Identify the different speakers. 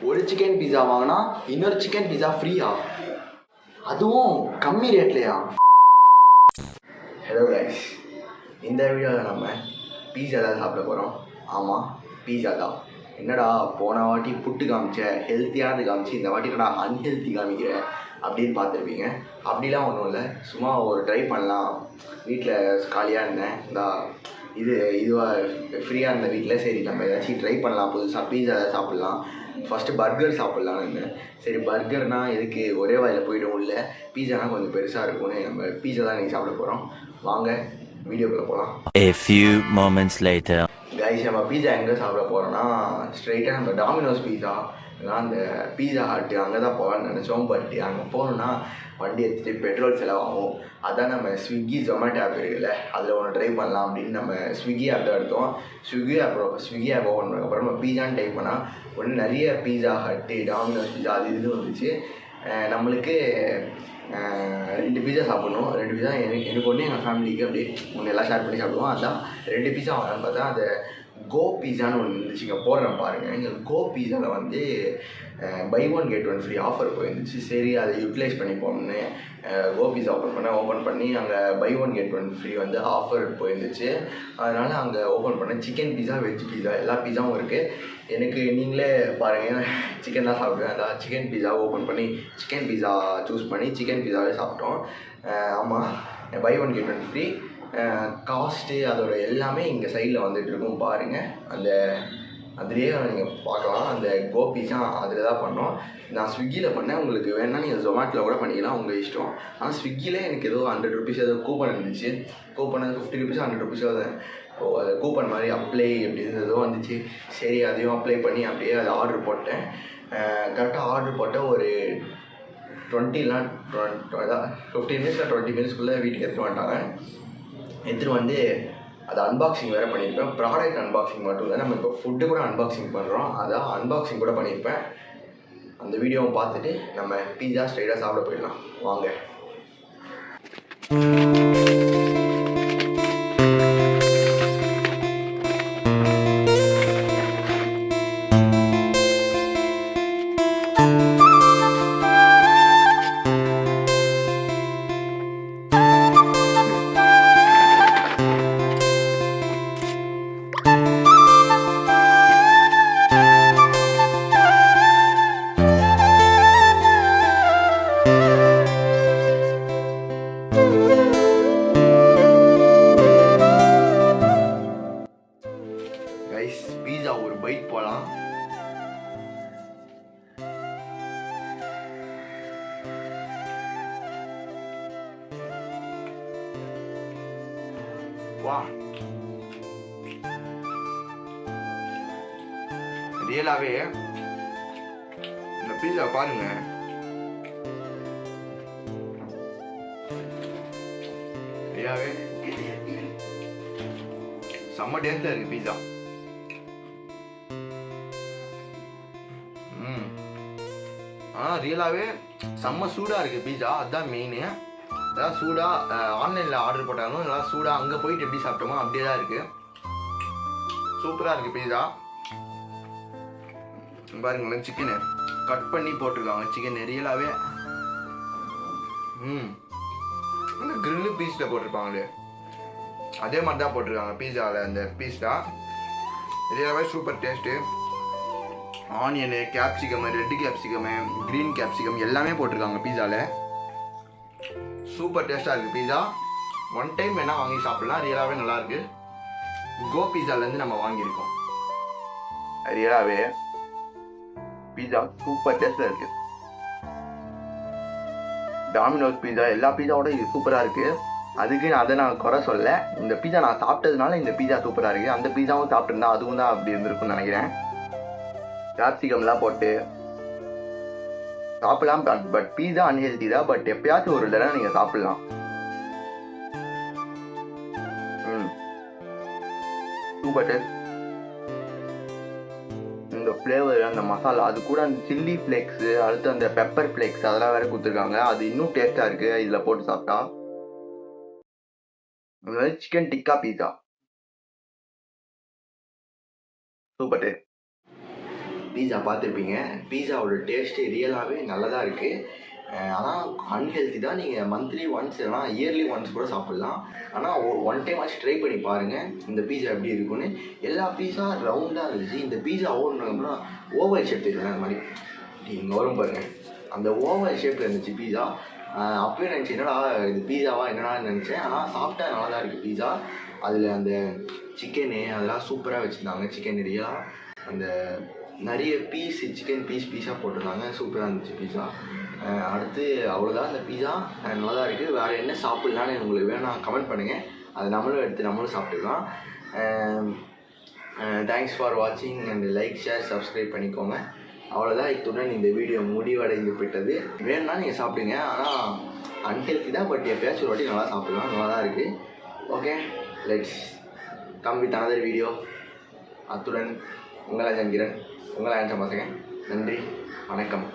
Speaker 1: ஒரு chicken pizza வாங்கினா இன்னொரு சிக்கன் பீஸா ஃப்ரீயா, அதுவும் கம்மி ரேட்லையா? ஹலோ கைஸ், இந்த வீடியோவில் நம்ம பீஸா தான் சாப்பிட போகிறோம். ஆமாம், பீஸா தான். என்னடா போன வாட்டி புட்டு காமிச்ச ஹெல்த்தியானது காமிச்சு இந்த வாட்டி என்னடா அன்ஹெல்த்தி காமிக்கிற அப்படின்னு பார்த்துருப்பீங்க. அப்படிலாம் ஒன்றும் இல்லை, சும்மா ஒரு ட்ரை பண்ணலாம். வீட்டில் காலியாக இருந்தேன், இதுவாக ஃப்ரீயாக இருந்த வீட்டில் சரி நம்ம ஏதாச்சும் ட்ரை பண்ணலாம், புதுசாக பீஸா சாப்பிட்லாம். ஃபஸ்ட்டு பர்கர் சாப்பிட்லான்னு இருந்தேன். சரி பர்கர்னால் எதுக்கு ஒரே வாயில் போய்டும், இல்லை பீஸானால் கொஞ்சம் பெருசாக இருக்கும்னு நம்ம பீஸா தான் இன்றைக்கி சாப்பிட போகிறோம். வாங்க வீடியோக்குள்ளே போகலாம்.
Speaker 2: A few moments later.
Speaker 1: Guys, நம்ம பீஸா எங்கே சாப்பிட போகிறோன்னா ஸ்ட்ரைட்டாக நம்ம டாமினோஸ் பீஸா இல்லைனா அந்த பீஸா ஹட்டு அங்கே தான் போகலான்னு நினச்சோம். பட் அங்கே போகணுன்னா வண்டி எடுத்துகிட்டு பெட்ரோல் செலவாகும். அதான் நம்ம ஸ்விக்கி ஜொமேட்டோ ஆப் இருக்குல்ல, அதில் ஒன்று ட்ரை பண்ணலாம் அப்படின்னு நம்ம ஸ்விக்கி ஆப் தான் எடுத்தோம். ஸ்விக்கி ஆப் ஓப்பன் பண்ணதுக்கப்புறம் நம்ம பீஸான்னு டைப் பண்ணால் ஒன்று நிறைய பீஸா ஹட்டு டாமினோஸ் பீஸா அது இது வந்துச்சு. நம்மளுக்கு 2 பீஸா சாப்பிட்ணும். 2 பீஸா எனக்கு ஒன்று, எங்கள் ஃபேமிலிக்கு அப்படியே ஒன்று எல்லாம் ஷேர் பண்ணி சாப்பிடுவோம். அதான் 2 பீஸா வாங்கலான்னு பார்த்தா அந்த கோ பீஸான்னு ஒன்று இருந்துச்சு. இங்கே போடுறேன் பாருங்கள். இங்கே கோ பீஸாவில் வந்து பை 1 get 1 ஃப்ரீ ஆஃபர் போயிருந்துச்சு. சரி அதை யூட்டிலைஸ் பண்ணிப்போம்னு கோ பீஸா ஓப்பன் பண்ணி அங்கே பை 1 get 1 ஃப்ரீ வந்து ஆஃபர் போயிருந்துச்சு. அதனால் அங்கே ஓப்பன் பண்ணேன். சிக்கன் பீஸா, வெஜ் பீஸா எல்லா பீஸாவும் இருக்குது. எனக்கு நீங்களே பாருங்கள், சிக்கன் தான் சாப்பிடுவேன். அதான் சிக்கன் பீஸா ஓப்பன் பண்ணி சிக்கன் பீஸா சூஸ் பண்ணி சிக்கன் பீஸாவே சாப்பிட்டோம். ஆமாம், பை 1 get 1 ஃப்ரீ. காஸ்ட்டு அதோட எல்லாமே இங்கே சைடில் வந்துட்டுருக்கும் பாருங்கள். அதுலேயே நீங்கள் பார்க்கலாம். அந்த கோ பீஸா அதில் தான் பண்ணோம். நான் ஸ்விக்கியில் பண்ணேன். உங்களுக்கு வேணால் நீங்கள் ஜொமேட்டோவில் கூட பண்ணிக்கலாம், உங்கள் இஷ்டம். ஆனால் ஸ்விக்கியில் எனக்கு ஏதோ 100 rupees ஏதோ கூப்பன் இருந்துச்சு. கூப்பன் 50 rupees 100 rupees அது கூப்பன் மாதிரி அப்ளை அப்படின்னு ஏதோ வந்துச்சு. சரி அதையும் அப்ளை பண்ணி அப்படியே அதை ஆர்டர் போட்டேன். கரெக்டாக ஆர்டர் போட்ட ஒரு 15 minutes 20 minutesக்குள்ளே வீட்டுக்கு எடுத்துகிட்டு வந்துட்டாங்க. எடுத்துகிட்டு வந்து அதை அன்பாக்சிங் வேறு பண்ணியிருப்பேன். ப்ராடக்ட் அன்பாக்சிங் மட்டும் இல்லை, நம்ம இப்போ ஃபுட்டு கூட அன்பாக்சிங் பண்ணுறோம். அதான் அன்பாக்சிங் கூட பண்ணியிருப்பேன். அந்த வீடியோவை பார்த்துட்டு நம்ம பீஸா ஸ்ட்ரைட்டாக சாப்பிட போயிடலாம். வாங்க. கைஸ், பீஸா ஒரு பைட் போகலாம். வா, ரியலாகவே இந்த பீஸா பாருங்க. ரியலாகவே செம்ம டேஸ்டாக இருக்குது பீஸா. ரியலாகவே செம்ம சூடாக இருக்குது பீஸா. அதுதான் மெயினு. அதாவது சூடாக ஆன்லைனில் ஆர்டர் போட்டாலும் எல்லாம் சூடாக அங்கே போயிட்டு எப்படி சாப்பிட்டோமோ அப்படியே தான் இருக்குது. சூப்பராக இருக்குது பீஸா. பாருங்களேன், சிக்கனு கட் பண்ணி போட்டிருக்காங்க. சிக்கன் ரியலாகவே அந்த கிரில்லு பீஸில் போட்டிருப்பாங்களே அதே மாதிரி தான் போட்டிருக்காங்க பீஸாவில். அந்த பீஸா ரியலாகவே super taste. Onion, capsicum, red capsicum, green capsicum எல்லாமே போட்டிருக்காங்க பீஸாவில். சூப்பர் டேஸ்ட்டாக இருக்குது பீஸா. ஒன் டைம் வேணால் வாங்கி சாப்பிட்லாம். ரியலாகவே நல்லாயிருக்கு. கோ பீஸாலேருந்து நம்ம வாங்கியிருக்கோம். ரியலாகவே பீஸா சூப்பர் டேஸ்ட்டாக இருக்குது. டாமினோஸ் பீஸா எல்லா பீஸாவோட இது சூப்பராக இருக்குது. அதுக்கு அதை நான் குறை சொல்ல. இந்த பீஸா நான் சாப்பிட்டதுனால இந்த பீஸா சூப்பராக இருக்குது. அந்த பீஸாவும் சாப்பிட்டுருந்தா அதுவும் தான் அப்படி இருந்திருக்குன்னு நினைக்கிறேன். கேப்சிகம்லாம் போட்டு சாப்பிடலாம். பட் பீஸா அன்ஹெல்தி தான். பட் எப்பயாச்சும் ஒரு தடவை நீங்கள் சாப்பிடலாம். Super taste. இந்த ஃப்ளேவர், அந்த மசாலா, அது கூட அந்த சில்லி ஃப்ளேக்ஸு, அடுத்து அந்த பெப்பர் ஃப்ளேக்ஸ் அதெல்லாம் வேறு கொடுத்துருக்காங்க. அது இன்னும் டேஸ்ட்டாக இருக்குது இதில் போட்டு சாப்பிட்டா. சிக்கன் டிக்கா பீஸா சூப்பர் டேஸ்ட். பீஸா பார்த்துருப்பீங்க. பீஸாவோட டேஸ்ட்டு ரியலாகவே நல்லதாக இருக்குது. ஆனால் அன்ஹெல்த்தி தான். நீங்கள் மந்த்லி ஒன்ஸ் இல்லைனா இயர்லி ஒன்ஸ் கூட சாப்பிட்லாம். ஆனால் ஒன் டைம் ஆச்சு ட்ரை பண்ணி பாருங்கள் இந்த பீஸா எப்படி இருக்குன்னு. எல்லா பீஸா ரவுண்டாக இருந்துச்சு. இந்த பீஸா ஓடுனா ஓவல் ஷேப் தெரியல, அந்த மாதிரி இங்கே வரும் பாருங்கள், அந்த ஓவல் ஷேப்பில் இருந்துச்சு பீஸா. அப்போயே நினச்சேன் என்னடா இது பீஸாவா என்னடா நினச்சேன். ஆனால் சாப்பிட்டா நல்லா தான் இருக்குது பீஸா. அதில் அந்த சிக்கனு அதெல்லாம் சூப்பராக வச்சுருந்தாங்க. சிக்கன் நிறையா அந்த நிறைய சிக்கன் பீஸாக போட்டிருந்தாங்க. சூப்பராக இருந்துச்சு பீஸா. அடுத்து அவ்வளோதான். இந்த பீஸா நல்லா தான் இருக்குது. வேறு என்ன சாப்பிட்லான்னு உங்களுக்கு வேணால் கமெண்ட் பண்ணுங்கள். அதை நம்மளும் சாப்பிட்டுக்கலாம். தேங்க்ஸ் ஃபார் வாட்சிங் அண்ட் லைக் ஷேர் சப்ஸ்கிரைப் பண்ணிக்கோங்க. அவ்வளோதான். இத்துடன் இந்த வீடியோ முடிவடைந்து போயிட்டது. வேணும்னா நீங்கள் சாப்பிடுங்க. ஆனால் அன்ஹெல்த்தி தான், பட் எப்பயாச்சும் ஒரு வாட்டி நல்லா சாப்பிடலாம். நல்லா தான் இருக்குது. Okay, let's come with another video. அத்துடன் உங்களை ஜங்கிரன், உங்களை ஆன்சர் பசங்க. நன்றி, வணக்கம்.